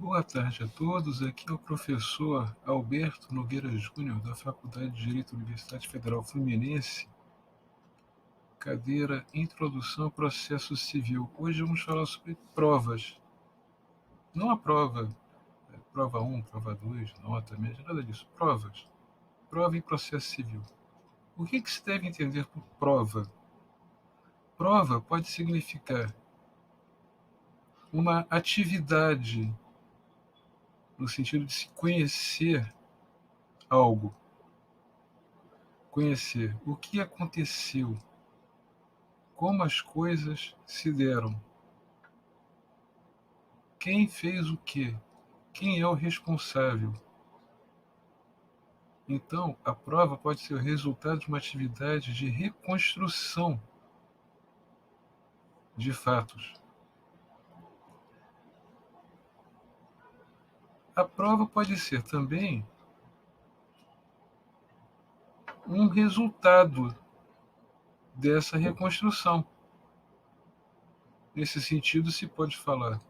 Boa tarde a todos. Aqui é o professor Alberto Nogueira Júnior, da Faculdade de Direito da Universidade Federal Fluminense, cadeira Introdução ao Processo Civil. Hoje vamos falar sobre provas. Não a prova, prova 1, prova 2, nota média, nada disso. Provas. Prova em processo civil. O que se deve entender por prova? Prova pode significar uma atividade no sentido de se conhecer algo, conhecer o que aconteceu, como as coisas se deram, quem fez o quê, quem é o responsável. Então, a prova pode ser o resultado de uma atividade de reconstrução de fatos. A prova pode ser também um resultado dessa reconstrução. Nesse sentido, se pode falar: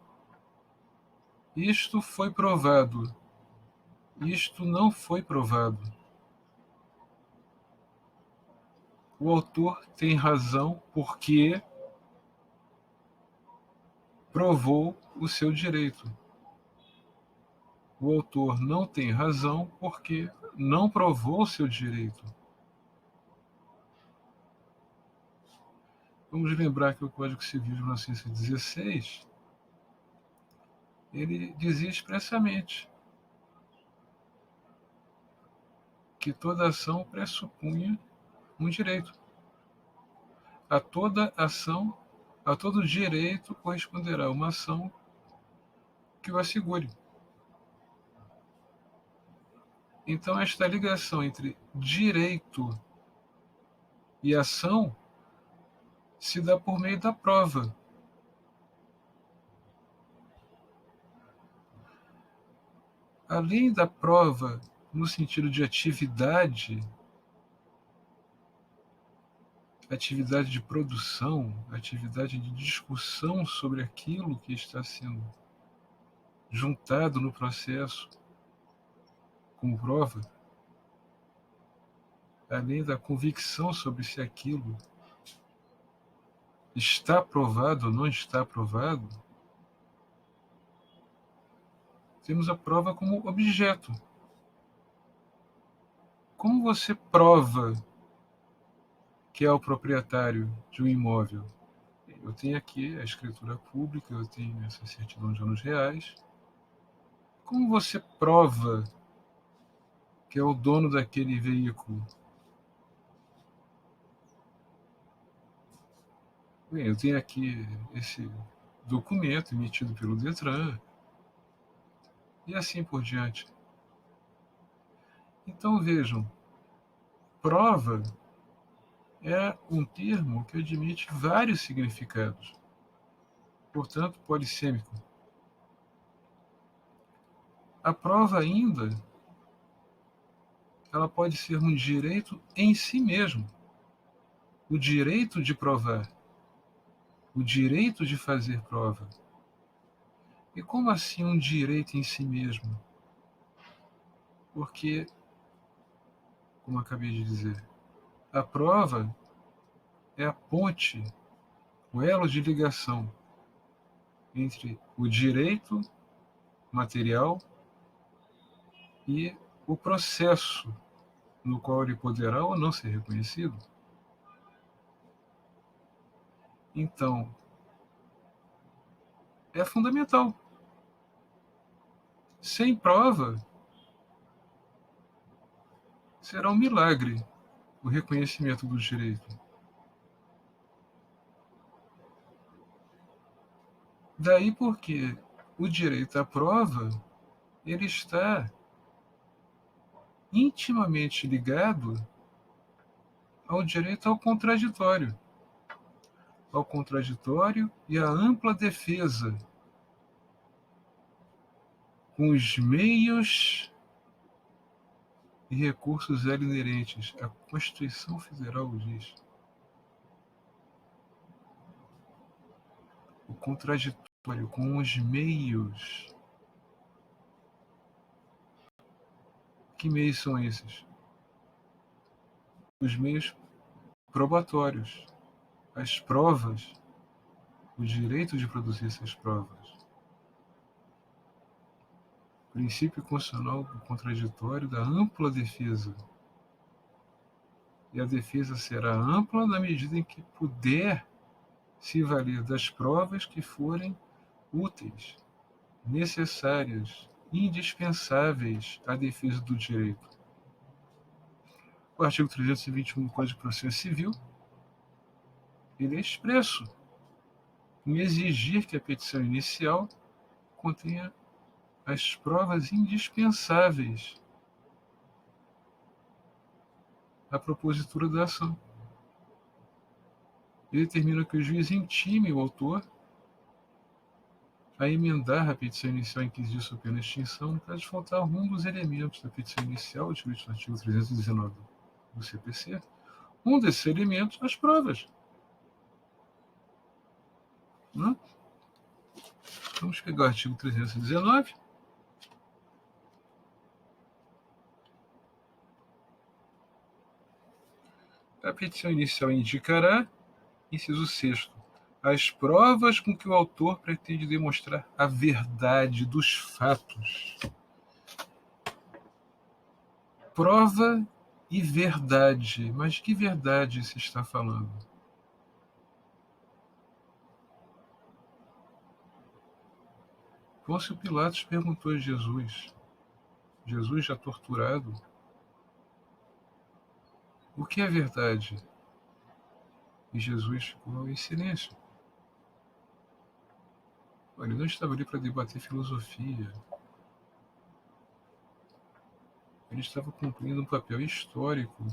isto foi provado, isto não foi provado. O autor tem razão porque provou o seu direito. O autor não tem razão porque não provou o seu direito. Vamos lembrar que o Código Civil de 1916 ele dizia expressamente que toda ação pressupunha um direito. A toda ação, a todo direito corresponderá uma ação que o assegure. Então, esta ligação entre direito e ação se dá por meio da prova. Além da prova, no sentido de atividade de produção, atividade de discussão sobre aquilo que está sendo juntado no processo como prova, além da convicção sobre se aquilo está provado ou não está provado, temos a prova como objeto. Como você prova que é o proprietário de um imóvel? Eu tenho aqui a escritura pública, eu tenho essa certidão de anos reais. Como você prova que é o dono daquele veículo? Bem, eu tenho aqui esse documento emitido pelo Detran e assim por diante. Então vejam, prova é um termo que admite vários significados, portanto polissêmico. A prova ainda ela pode ser um direito em si mesmo, o direito de provar, o direito de fazer prova. E como assim um direito em si mesmo? Porque, como acabei de dizer, a prova é a ponte, o elo de ligação entre o direito material e o processo no qual ele poderá ou não ser reconhecido. Então, é fundamental. Sem prova, será um milagre o reconhecimento do direito. Daí porque o direito à prova ele está intimamente ligado ao direito ao contraditório e à ampla defesa, com os meios e recursos a ela inerentes. A Constituição Federal diz. O contraditório com os meios Que meios são esses? Os meios probatórios, as provas, o direito de produzir essas provas. Princípio constitucional do contraditório da ampla defesa. E a defesa será ampla na medida em que puder se valer das provas que forem úteis, necessárias, indispensáveis à defesa do direito. O artigo 321 do Código de Processo Civil, ele é expresso em exigir que a petição inicial contenha as provas indispensáveis à propositura da ação. Ele determina que o juiz intime o autor a emendar a petição inicial em que existe sua pena extinção, no caso de faltar um dos elementos da petição inicial, descrito no artigo 319 do CPC. Um desses elementos, as provas. Né? Vamos pegar o artigo 319. A petição inicial indicará, inciso 6º, as provas com que o autor pretende demonstrar a verdade dos fatos. Prova e verdade. Mas que verdade se está falando? Pôncio Pilatos perguntou a Jesus, Jesus já torturado, o que é verdade? E Jesus ficou em silêncio. Ele não estava ali para debater filosofia. Ele estava cumprindo um papel histórico,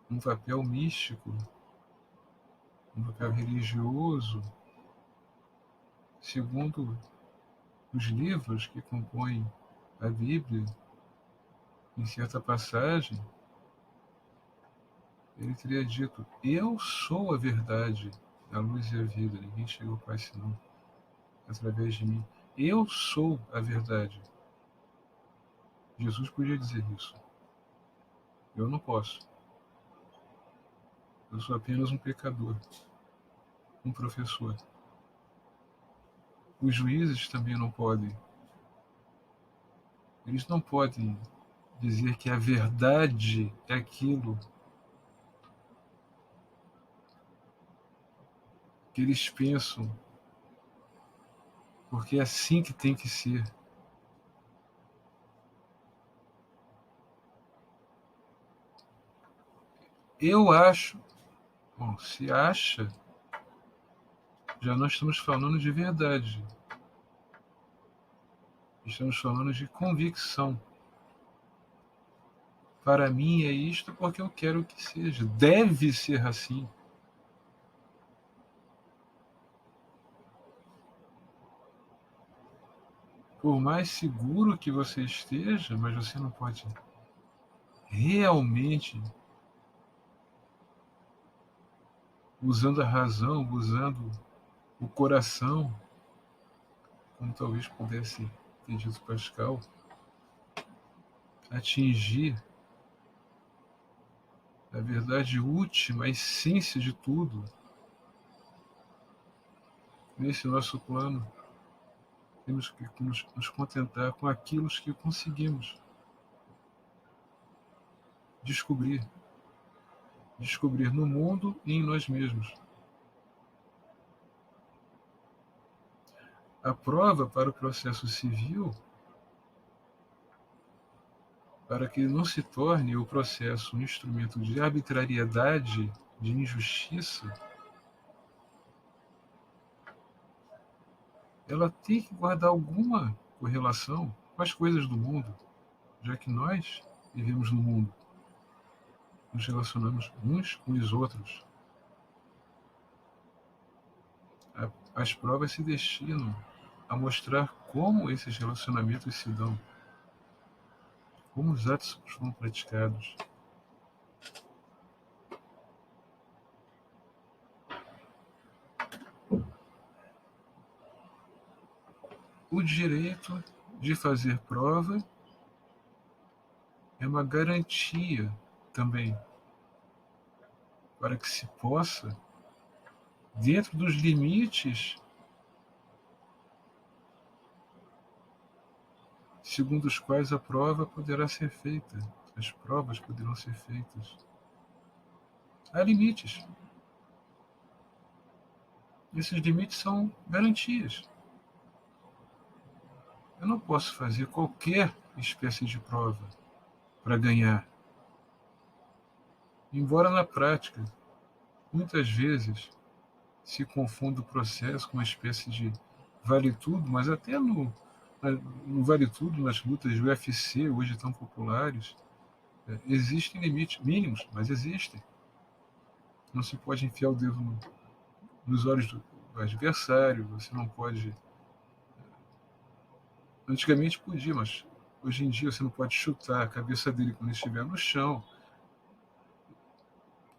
um papel místico, um papel religioso, segundo os livros que compõem a Bíblia. Em certa passagem, ele teria dito: eu sou a verdade, a luz e a vida. Ninguém chegou ao Pai senão através de mim. Eu sou a verdade. Jesus podia dizer isso. Eu não posso. Eu sou apenas um pecador, um professor. Os juízes também não podem. Eles não podem dizer que a verdade é aquilo que eles pensam, porque é assim que tem que ser. Eu acho. Bom, se acha, já não estamos falando de verdade. Estamos falando de convicção. Para mim é isto porque eu quero que seja. Deve ser assim. Por mais seguro que você esteja, mas você não pode realmente, usando a razão, usando o coração, como talvez pudesse ter dito Pascal, atingir a verdade última, a essência de tudo, nesse nosso plano. Temos que nos contentar com aquilo que conseguimos descobrir. Descobrir no mundo e em nós mesmos. A prova para o processo civil, para que não se torne o processo um instrumento de arbitrariedade, de injustiça, ela tem que guardar alguma correlação com as coisas do mundo, já que nós vivemos no mundo, nos relacionamos uns com os outros. As provas se destinam a mostrar como esses relacionamentos se dão, como os atos são praticados. O direito de fazer prova é uma garantia também para que se possa, dentro dos limites segundo os quais a prova poderá ser feita, as provas poderão ser feitas. Há limites. Esses limites são garantias. Eu não posso fazer qualquer espécie de prova para ganhar. Embora na prática, muitas vezes, se confunda o processo com uma espécie de vale-tudo, mas até no vale-tudo, nas lutas do UFC, hoje tão populares, existem limites mínimos, mas existem. Não se pode enfiar o dedo nos olhos do adversário, você não pode. Antigamente podia, mas hoje em dia você não pode chutar a cabeça dele quando ele estiver no chão.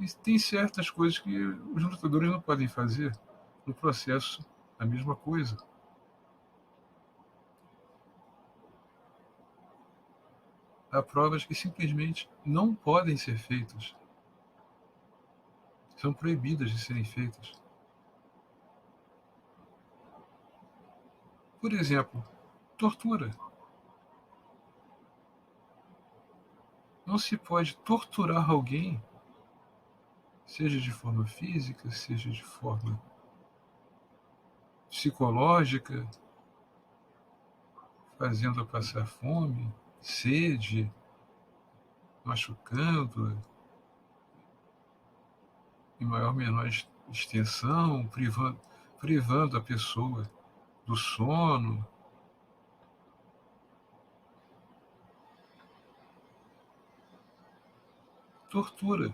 E tem certas coisas que os lutadores não podem fazer. No processo, a mesma coisa. Há provas que simplesmente não podem ser feitas. São proibidas de serem feitas. Por exemplo, tortura. Não se pode torturar alguém, seja de forma física, seja de forma psicológica, fazendo-a passar fome, sede, machucando em maior ou menor extensão, privando a pessoa do sono. Tortura.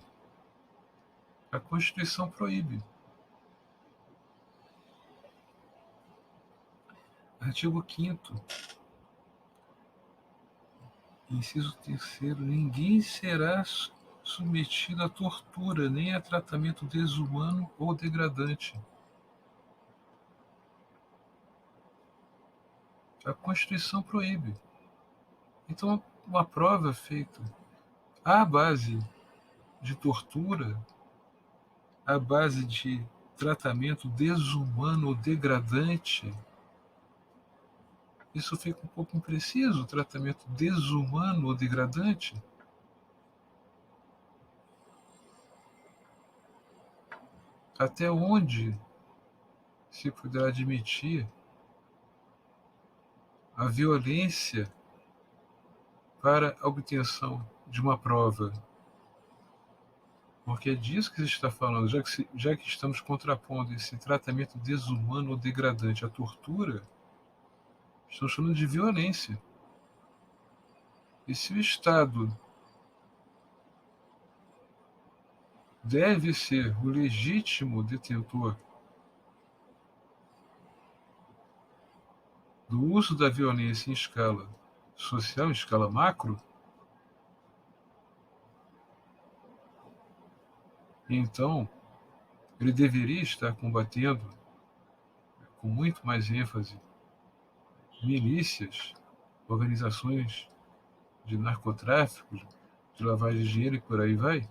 A Constituição proíbe. Artigo 5º, inciso 3º, ninguém será submetido à tortura, nem a tratamento desumano ou degradante. A Constituição proíbe. Então, uma prova feita à base de tortura, à base de tratamento desumano ou degradante, isso fica um pouco impreciso, tratamento desumano ou degradante. Até onde se poderá admitir a violência para a obtenção de uma prova? Porque é disso que se está falando, já que estamos contrapondo esse tratamento desumano ou degradante à tortura, estamos falando de violência. E se o Estado deve ser o legítimo detentor do uso da violência em escala social, em escala macro, então ele deveria estar combatendo com muito mais ênfase milícias, organizações de narcotráfico, de lavagem de dinheiro e por aí vai.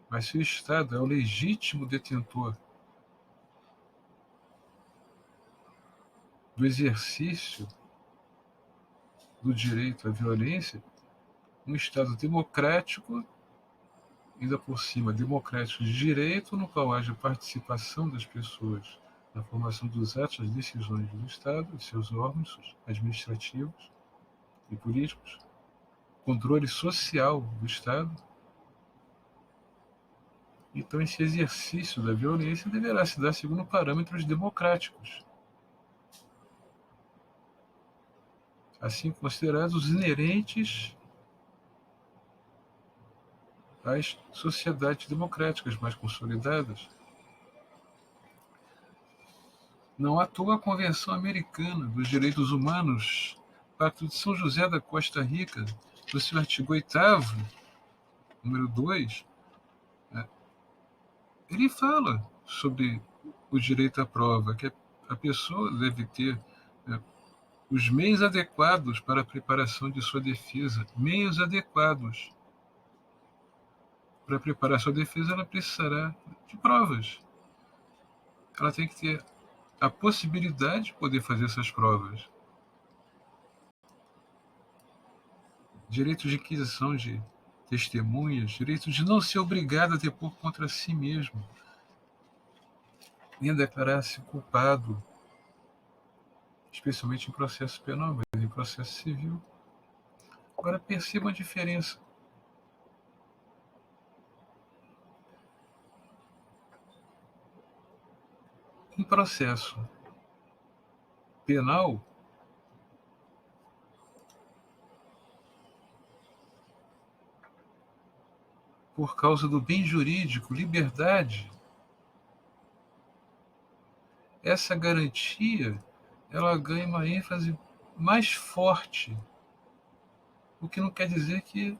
Mas se o Estado é o legítimo detentor do exercício do direito à violência, um Estado democrático, ainda por cima democrático de direito, no qual haja participação das pessoas na formação dos atos, das decisões do Estado, de seus órgãos administrativos e políticos, controle social do Estado. Então, esse exercício da violência deverá se dar segundo parâmetros democráticos, assim considerados os inerentes às sociedades democráticas mais consolidadas. Não à toa a Convenção Americana dos Direitos Humanos, Pacto de São José da Costa Rica, no seu artigo 8º, número 2, ele fala sobre o direito à prova, que a pessoa deve ter os meios adequados para a preparação de sua defesa. Meios adequados. Para preparar sua defesa, ela precisará de provas. Ela tem que ter a possibilidade de poder fazer essas provas. Direito de inquisição de testemunhas, direito de não ser obrigado a depor contra si mesmo, nem a declarar-se culpado, especialmente em processo penal, mas em processo civil. Agora perceba a diferença. Em processo penal, por causa do bem jurídico, liberdade, essa garantia ela ganha uma ênfase mais forte, o que não quer dizer que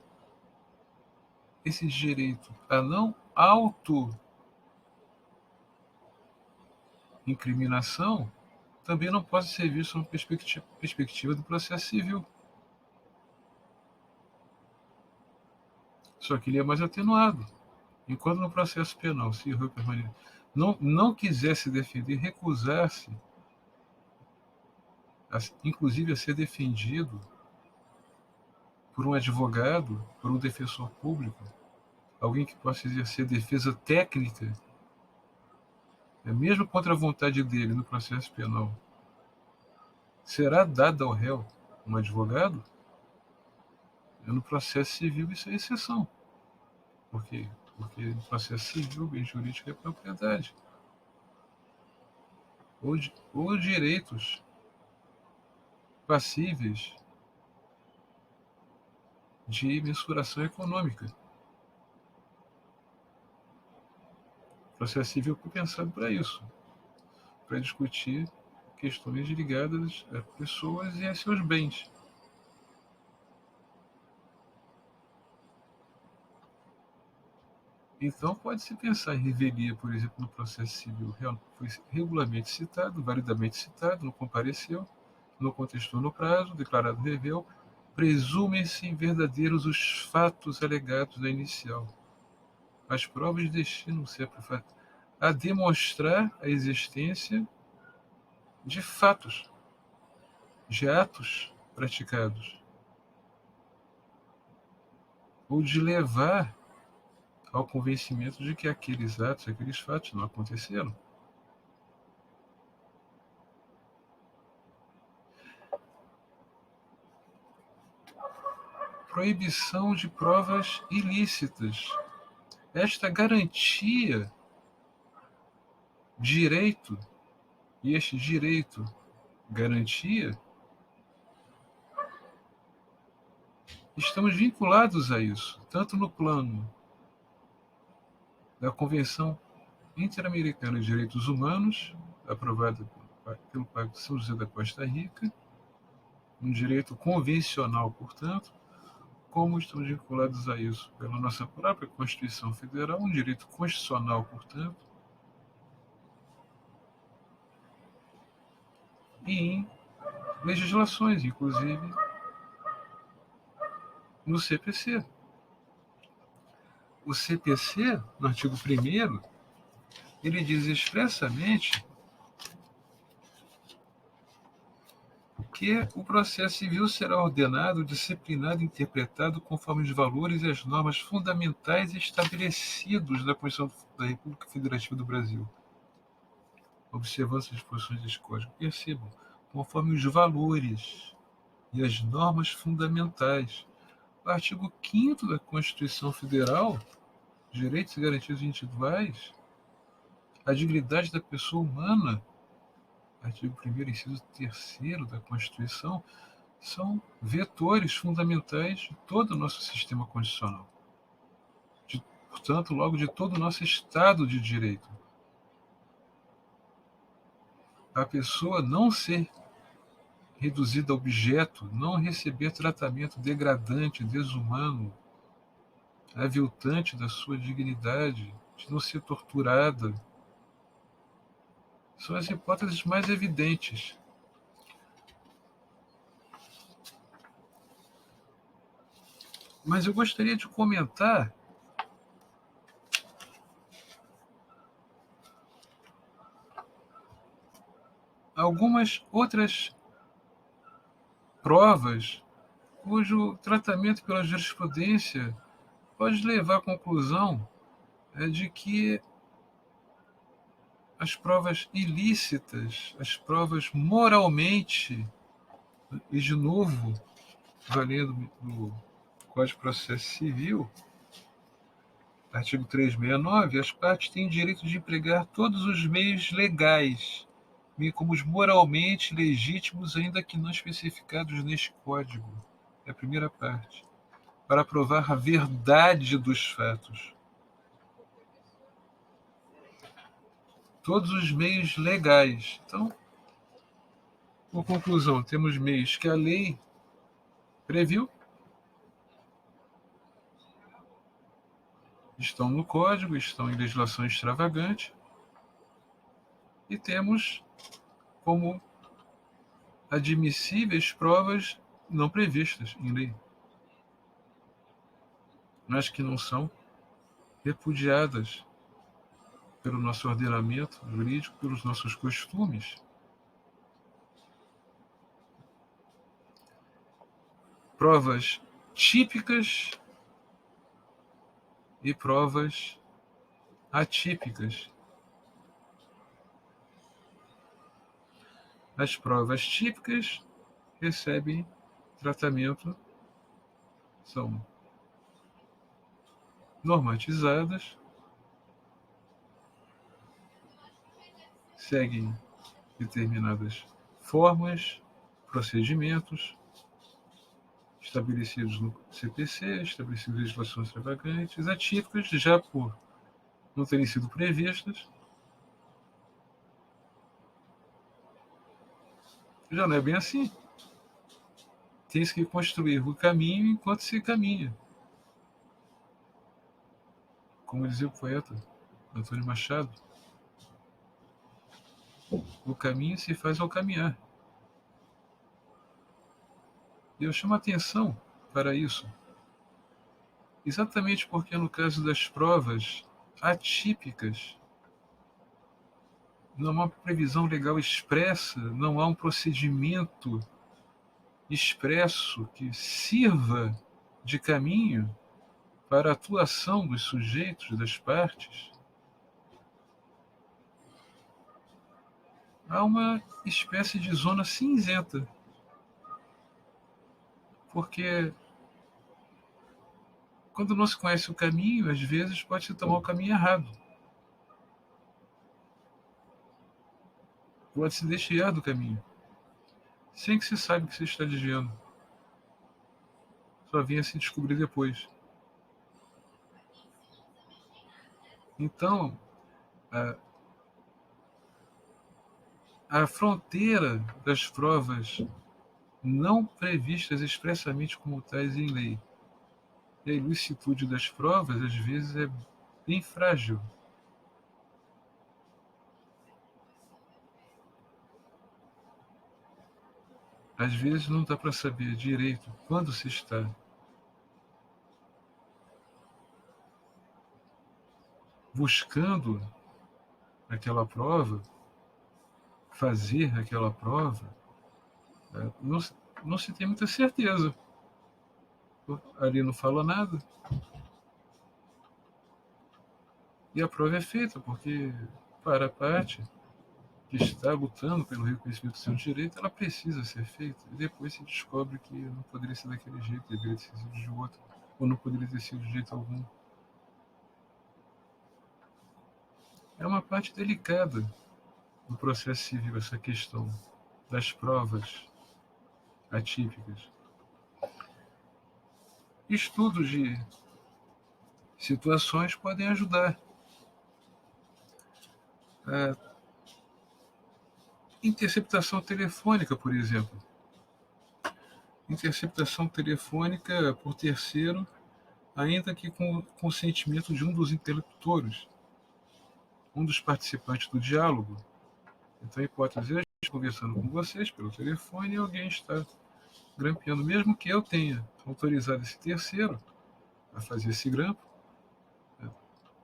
esse direito a não auto-incriminação também não pode ser visto sob perspectiva do processo civil. Só que ele é mais atenuado. Enquanto no processo penal, se o réu não quisesse defender, recusar-se, inclusive a ser defendido por um advogado, por um defensor público, alguém que possa exercer defesa técnica, mesmo contra a vontade dele no processo penal, será dada ao réu um advogado? No processo civil isso é exceção. Por quê? Porque no processo civil o bem jurídico é propriedade. Ou direitos passíveis de mensuração econômica. O processo civil foi pensado para isso, para discutir questões ligadas a pessoas e a seus bens. Então, pode-se pensar em revelia, por exemplo, no processo civil. Foi regularmente citado, validamente citado, não compareceu, não contestou no prazo, declarado revel, presumem-se verdadeiros os fatos alegados na inicial. As provas destinam-se a demonstrar a existência de fatos, de atos praticados, ou de levar ao convencimento de que aqueles atos, aqueles fatos não aconteceram. Proibição de provas ilícitas. Esta garantia, direito, e este direito, garantia, estamos vinculados a isso, tanto no plano da Convenção Interamericana de Direitos Humanos, aprovada pelo Pacto de São José da Costa Rica, um direito convencional, portanto, como estamos vinculados a isso pela nossa própria Constituição Federal, um direito constitucional, portanto, e em legislações, inclusive no CPC. O CPC, no artigo 1º, ele diz expressamente que o processo civil será ordenado, disciplinado e interpretado conforme os valores e as normas fundamentais estabelecidos na Constituição da República Federativa do Brasil, observando as disposições deste Código. Percebam, conforme os valores e as normas fundamentais. O artigo 5º da Constituição Federal, direitos e garantias individuais, a dignidade da pessoa humana, artigo 1º, inciso 3º da Constituição, são vetores fundamentais de todo o nosso sistema constitucional. Portanto, logo de todo o nosso Estado de Direito. A pessoa não ser reduzida a objeto, não receber tratamento degradante, desumano, aviltante da sua dignidade, de não ser torturada, são as hipóteses mais evidentes. Mas eu gostaria de comentar algumas outras provas cujo tratamento pela jurisprudência pode levar à conclusão de que as provas ilícitas, as provas moralmente, e de novo, valendo do Código de Processo Civil, artigo 369, as partes têm direito de empregar todos os meios legais, bem como os moralmente legítimos, ainda que não especificados neste Código. É a primeira parte. Para provar a verdade dos fatos. Todos os meios legais. Então, por conclusão, temos meios que a lei previu, estão no Código, estão em legislação extravagante, e temos como admissíveis provas não previstas em lei, mas que não são repudiadas pelo nosso ordenamento jurídico, pelos nossos costumes. Provas típicas e provas atípicas. As provas típicas recebem tratamento, são normatizadas, seguem determinadas formas, procedimentos estabelecidos no CPC, estabelecidos em legislações extravagantes, atípicas, já por não terem sido previstas, já não é bem assim. Tem-se que construir o caminho enquanto se caminha. Como dizia o poeta Antônio Machado, o caminho se faz ao caminhar. E eu chamo a atenção para isso, exatamente porque no caso das provas atípicas, não há uma previsão legal expressa, não há um procedimento expresso que sirva de caminho para a atuação dos sujeitos, das partes. Há uma espécie de zona cinzenta, porque quando não se conhece o caminho, às vezes pode-se tomar o caminho errado. Pode-se desviar do caminho, sem que se saiba que se está desviando. Só vinha se descobrir depois. Então, a, a fronteira das provas não previstas expressamente como tais em lei e a ilicitude das provas, às vezes, é bem frágil. Às vezes não dá para saber direito quando se está buscando aquela prova, fazer aquela prova, não, não se tem muita certeza. Ali não fala nada. E a prova é feita, porque para a parte que está lutando pelo reconhecimento do seu direito, ela precisa ser feita. E depois se descobre que não poderia ser daquele jeito, deveria ter sido de outro, ou não poderia ter sido de jeito algum. É uma parte delicada do processo civil, essa questão das provas atípicas. Estudos de situações podem ajudar. A interceptação telefônica, por exemplo. Interceptação telefônica por terceiro, ainda que com o consentimento de um dos interlocutores, um dos participantes do diálogo. Então, a hipótese é eu estou conversando com vocês pelo telefone e alguém está grampeando, mesmo que eu tenha autorizado esse terceiro, a fazer esse grampo.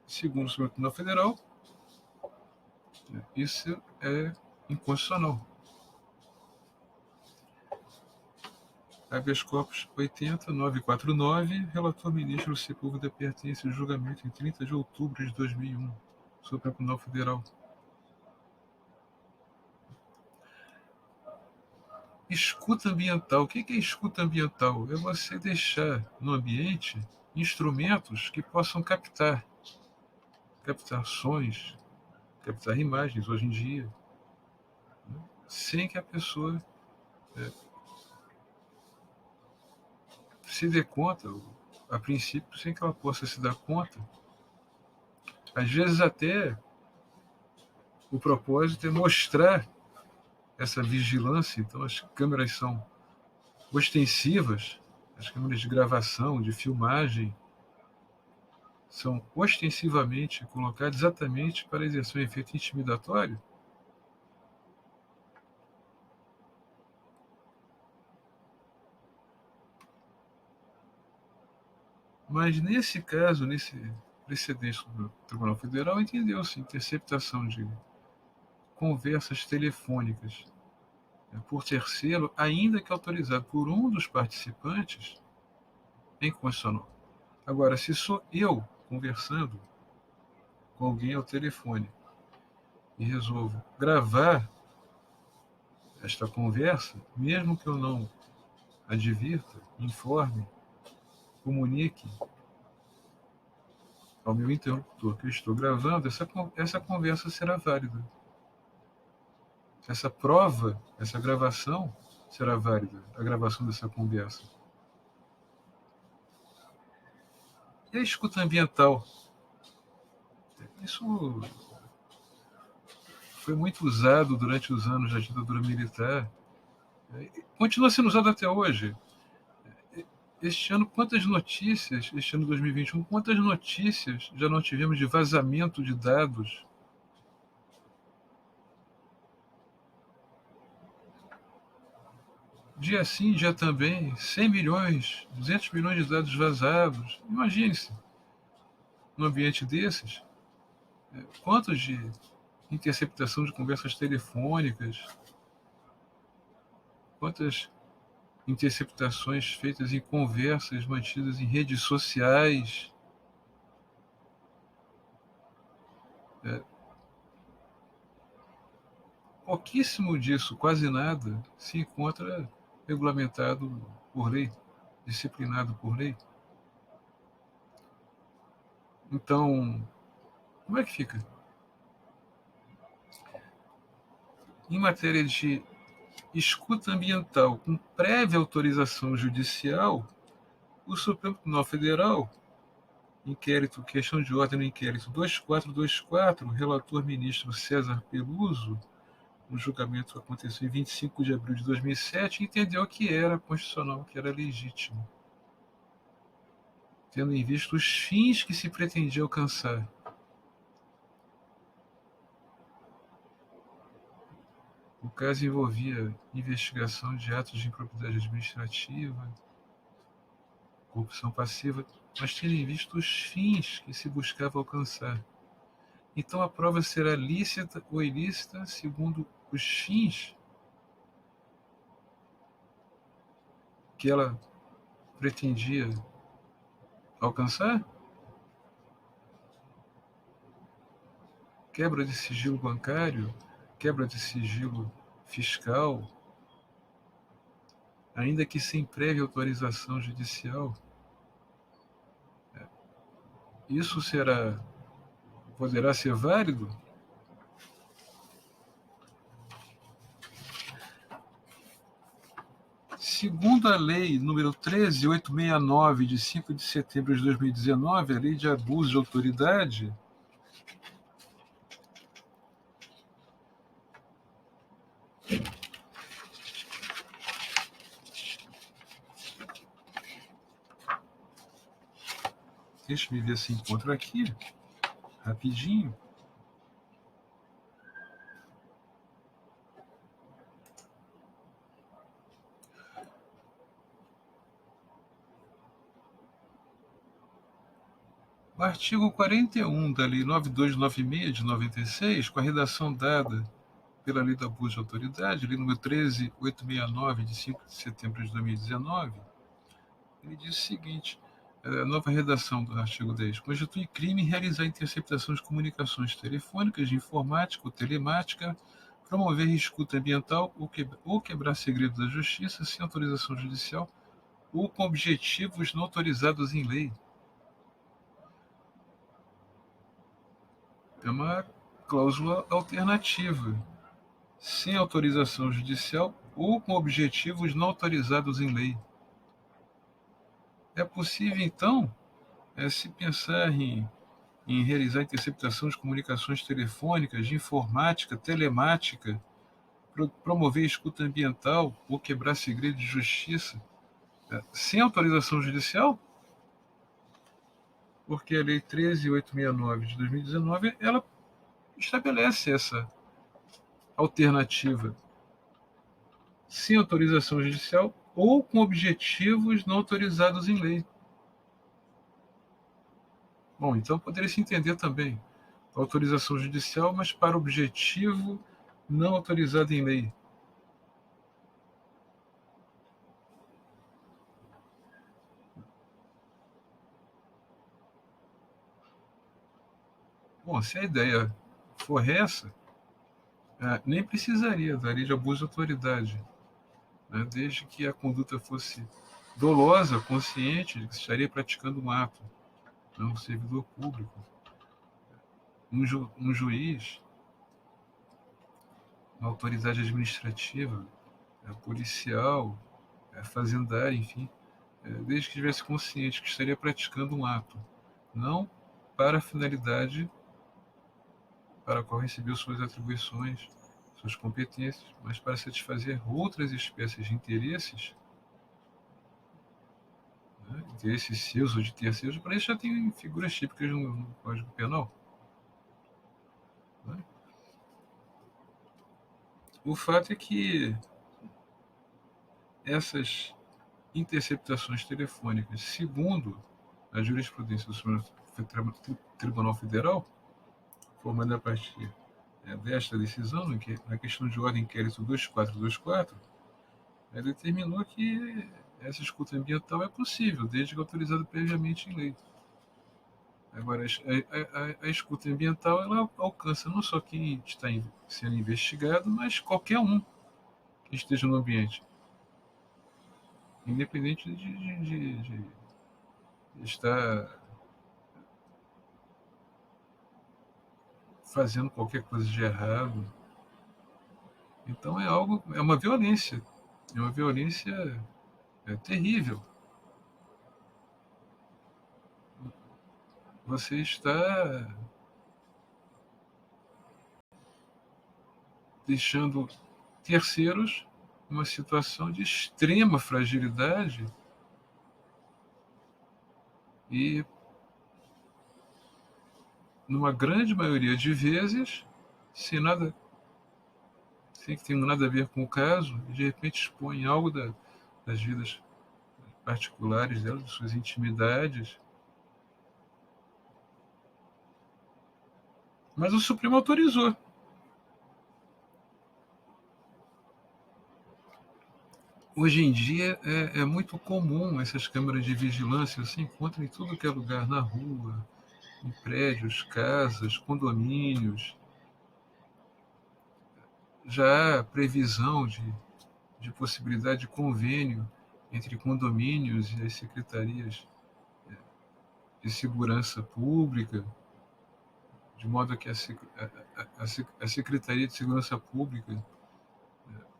Segundo o Supremo Tribunal Federal, isso é inconstitucional. Habeas corpus 80.949, relator ministro Sepúlveda pertence ao julgamento em 30 de outubro de 2001, Supremo Tribunal Federal. Escuta ambiental. O que é escuta ambiental? É você deixar no ambiente instrumentos que possam captar sons, captar imagens hoje em dia, né? Sem que a pessoa se dê conta, a princípio, sem que ela possa se dar conta. Às vezes até o propósito é mostrar essa vigilância. Então as câmeras são ostensivas, as câmeras de gravação, de filmagem, são ostensivamente colocadas exatamente para exercer um efeito intimidatório. Mas nesse caso, nesse precedente do Tribunal Federal, entendeu-se interceptação de conversas telefônicas por terceiro, ainda que autorizado por um dos participantes, é inconstitucional. Agora, se sou eu conversando com alguém ao telefone e resolvo gravar esta conversa, mesmo que eu não advirta, informe, comunique ao meu interlocutor que eu estou gravando, essa conversa será válida. Essa prova, essa gravação será válida, a gravação dessa conversa. E a escuta ambiental? Isso foi muito usado durante os anos da ditadura militar. Continua sendo usado até hoje. Este ano, quantas notícias, este ano 2021, quantas notícias já não tivemos de vazamento de dados? Dia sim, dia também, 100 milhões, 200 milhões de dados vazados. Imagine-se, num ambiente desses, quantos de interceptação de conversas telefônicas, quantas interceptações feitas em conversas mantidas em redes sociais. Pouquíssimo disso, quase nada, se encontra regulamentado por lei, disciplinado por lei. Então, como é que fica? Em matéria de escuta ambiental com prévia autorização judicial, o Supremo Tribunal Federal, inquérito, questão de ordem no inquérito 2424, relator ministro César Peluso, no julgamento que aconteceu em 25 de abril de 2007, entendeu que era constitucional, que era legítimo, tendo em vista os fins que se pretendia alcançar. O caso envolvia investigação de atos de improbidade administrativa, corrupção passiva, mas tendo em vista os fins que se buscava alcançar. Então a prova será lícita ou ilícita segundo os fins que ela pretendia alcançar? Quebra de sigilo bancário, quebra de sigilo fiscal, ainda que sem prévia autorização judicial. Isso poderá ser válido? Segundo a lei número 13.869, de 5 de setembro de 2019, a lei de abuso de autoridade, deixa eu ver se encontro aqui, rapidinho. O artigo 41 da Lei 9296 de 96, com a redação dada pela Lei do Abuso de Autoridade, Lei número 13869, de 5 de setembro de 2019, ele diz o seguinte: a nova redação do artigo 10. Constitui crime realizar interceptação de comunicações telefônicas, de informática ou telemática, promover escuta ambiental ou quebrar segredo da justiça sem autorização judicial ou com objetivos não autorizados em lei. É uma cláusula alternativa, sem autorização judicial ou com objetivos não autorizados em lei. É possível, então, se pensar em realizar interceptação de comunicações telefônicas, de informática, telemática, promover escuta ambiental ou quebrar segredo de justiça, sem autorização judicial? Porque a Lei 13.869 de 2019, ela estabelece essa alternativa, sem autorização judicial ou com objetivos não autorizados em lei. Bom, então poderia se entender também autorização judicial, mas para objetivo não autorizado em lei. Bom, se a ideia for essa, nem precisaria da lei de abuso de autoridade, né, desde que a conduta fosse dolosa, consciente de que se estaria praticando um ato, não um servidor público, um juiz, uma autoridade administrativa, policial, fazendária, enfim, desde que estivesse consciente que estaria praticando um ato, não para a finalidade para a qual recebeu suas atribuições, suas competências, mas para satisfazer outras espécies de interesses, né, interesses seus ou de terceiros. Para isso já tem figuras típicas no Código Penal. Né? O fato é que essas interceptações telefônicas, segundo a jurisprudência do Supremo Tribunal Federal, formada a partir desta decisão, na questão de ordem inquérito 2424, determinou que essa escuta ambiental é possível, desde que autorizada previamente em lei. Agora, a escuta ambiental ela alcança não só quem está sendo investigado, mas qualquer um que esteja no ambiente, independente de estar fazendo qualquer coisa de errado. Então é uma violência terrível. Você está deixando terceiros numa situação de extrema fragilidade e, numa grande maioria de vezes, sem que tenha nada a ver com o caso, e de repente expõe algo das vidas particulares delas, de suas intimidades. Mas o Supremo autorizou. Hoje em dia é muito comum essas câmeras de vigilância, se encontram em tudo que é lugar, na rua, em prédios, casas, condomínios. Já há previsão de possibilidade de convênio entre condomínios e as secretarias de segurança pública, de modo que a Secretaria de Segurança Pública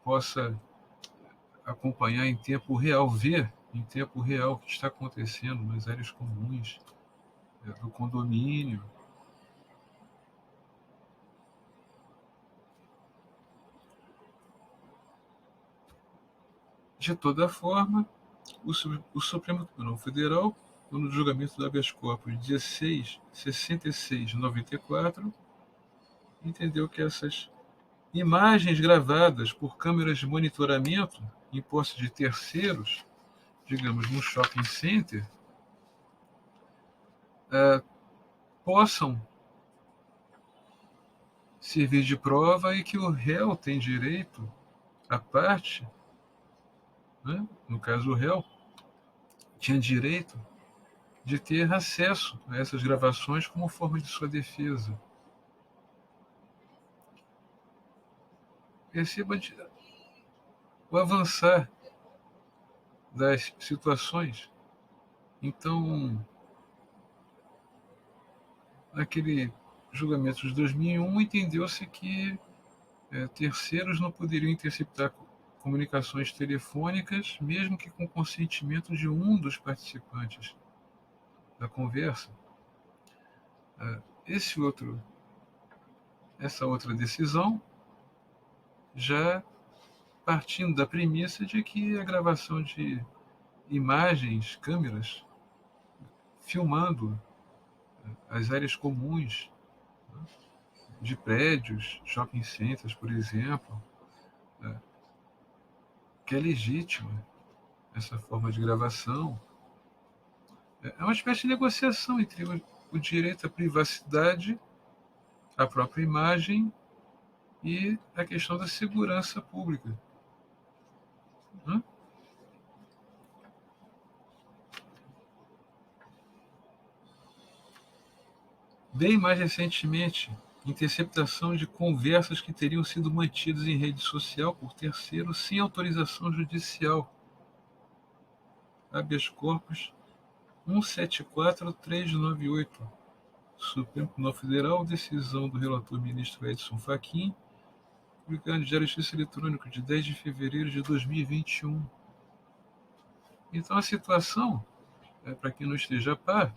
possa acompanhar em tempo real, ver em tempo real o que está acontecendo nas áreas comuns do condomínio. De toda forma, o Supremo Tribunal Federal, no julgamento do habeas corpus 16.66/94, entendeu que essas imagens gravadas por câmeras de monitoramento em posse de terceiros, digamos, no shopping center, possam servir de prova e que o réu tem direito, a parte, né, no caso o réu, tinha direito de ter acesso a essas gravações como forma de sua defesa. Perceba o avançar das situações. Então, naquele julgamento de 2001, entendeu-se que terceiros não poderiam interceptar comunicações telefônicas, mesmo que com consentimento de um dos participantes da conversa. Esse outro, essa outra decisão, já partindo da premissa de que a gravação de imagens, câmeras, filmando as áreas comuns de prédios, shopping centers, por exemplo, que é legítima essa forma de gravação. É uma espécie de negociação entre o direito à privacidade, à própria imagem e a questão da segurança pública. Né? Bem mais recentemente, interceptação de conversas que teriam sido mantidas em rede social por terceiros sem autorização judicial. Habeas corpus 174398. Supremo Tribunal Federal, decisão do relator ministro Edson Fachin, publicado no Diário de Justiça Eletrônico de 10 de fevereiro de 2021. Então a situação, para quem não esteja a par,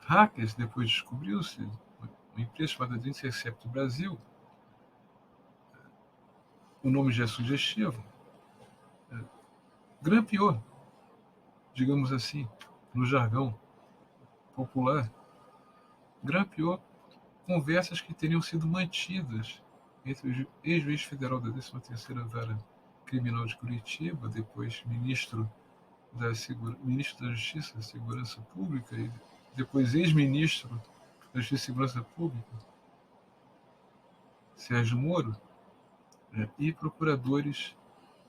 hackers, depois descobriu-se, uma empresa chamada The Intercept Brasil, o nome já é sugestivo, grampeou, digamos assim, no jargão popular, grampeou conversas que teriam sido mantidas entre o ex-juiz federal da 13ª Vara Criminal de Curitiba, depois ministro da Justiça e Segurança Pública, e depois ex-ministro da Justiça e Segurança Pública, Sérgio Moro, e procuradores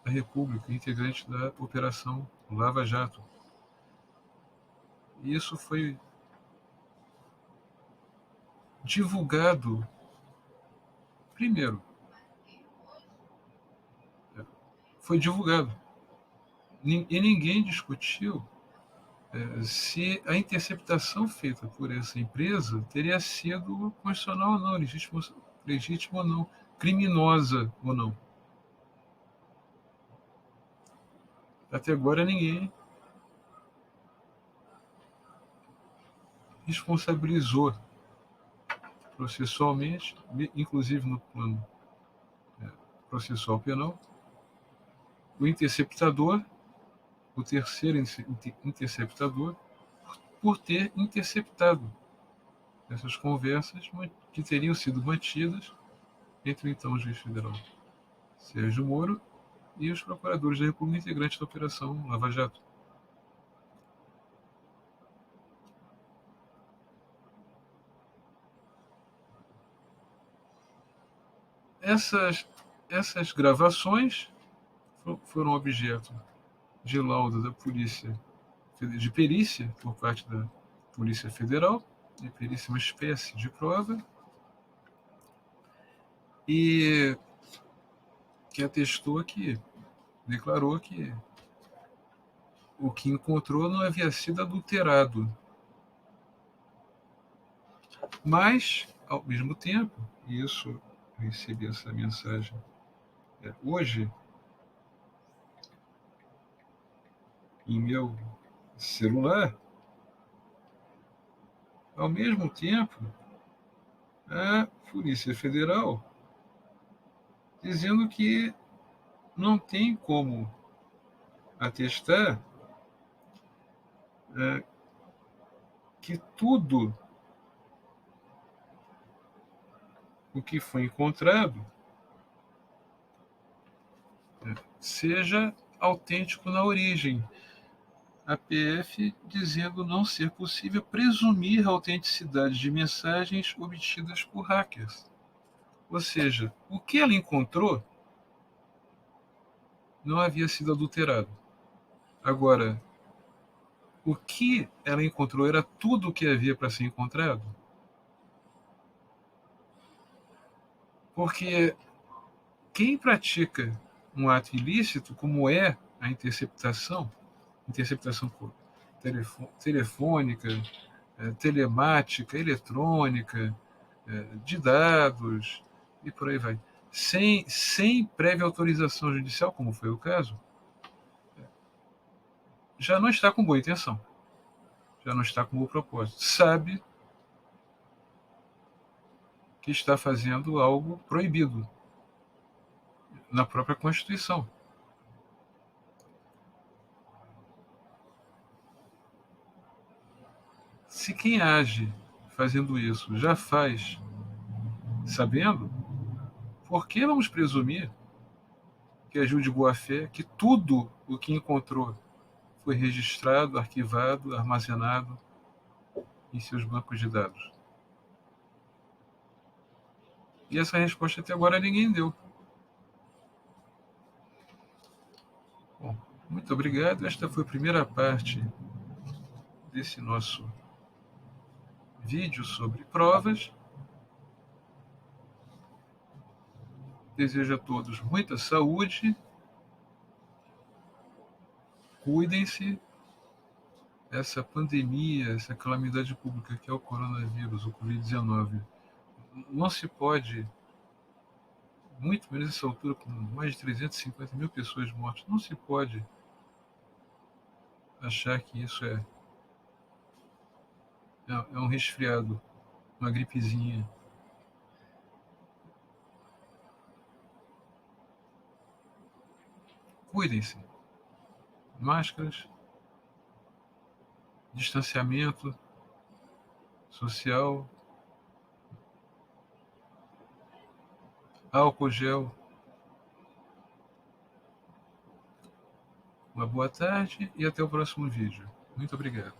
da República, integrantes da Operação Lava Jato. E isso foi divulgado, primeiro, foi divulgado, e ninguém discutiu se a interceptação feita por essa empresa teria sido constitucional ou não, legítima ou não, criminosa ou não. Até agora ninguém responsabilizou processualmente, inclusive no plano processual penal, o interceptador, o terceiro interceptador, por ter interceptado essas conversas que teriam sido mantidas entre o então juiz federal Sérgio Moro e os procuradores da República integrantes da Operação Lava Jato. Essas gravações foram objeto de laudo da polícia, de perícia por parte da Polícia Federal, de perícia uma espécie de prova, e que atestou que, declarou que o que encontrou não havia sido adulterado. Mas, ao mesmo tempo, e isso eu recebi essa mensagem hoje, em meu celular, ao mesmo tempo, a Polícia Federal dizendo que não tem como atestar que tudo o que foi encontrado seja autêntico na origem. a PF dizendo não ser possível presumir a autenticidade de mensagens obtidas por hackers. Ou seja, o que ela encontrou não havia sido adulterado. Agora, o que ela encontrou era tudo o que havia para ser encontrado? Porque quem pratica um ato ilícito, como é a interceptação por telefônica, telemática, eletrônica, de dados e por aí vai, sem prévia autorização judicial, como foi o caso, já não está com boa intenção, já não está com bom propósito. Sabe que está fazendo algo proibido na própria Constituição. Se quem age fazendo isso já faz sabendo, por que vamos presumir que agiu de boa fé, que tudo o que encontrou foi registrado, arquivado, armazenado em seus bancos de dados? E essa resposta até agora ninguém deu. Bom, muito obrigado. Esta foi a primeira parte desse nosso vídeo sobre provas. Desejo a todos muita saúde, cuidem-se. Essa pandemia, essa calamidade pública que é o coronavírus, o Covid-19, não se pode, muito menos nessa altura, com mais de 350 mil pessoas mortas, não se pode achar que isso é um resfriado, uma gripezinha. Cuidem-se. Máscaras, distanciamento social, álcool gel. Uma boa tarde e até o próximo vídeo. Muito obrigado.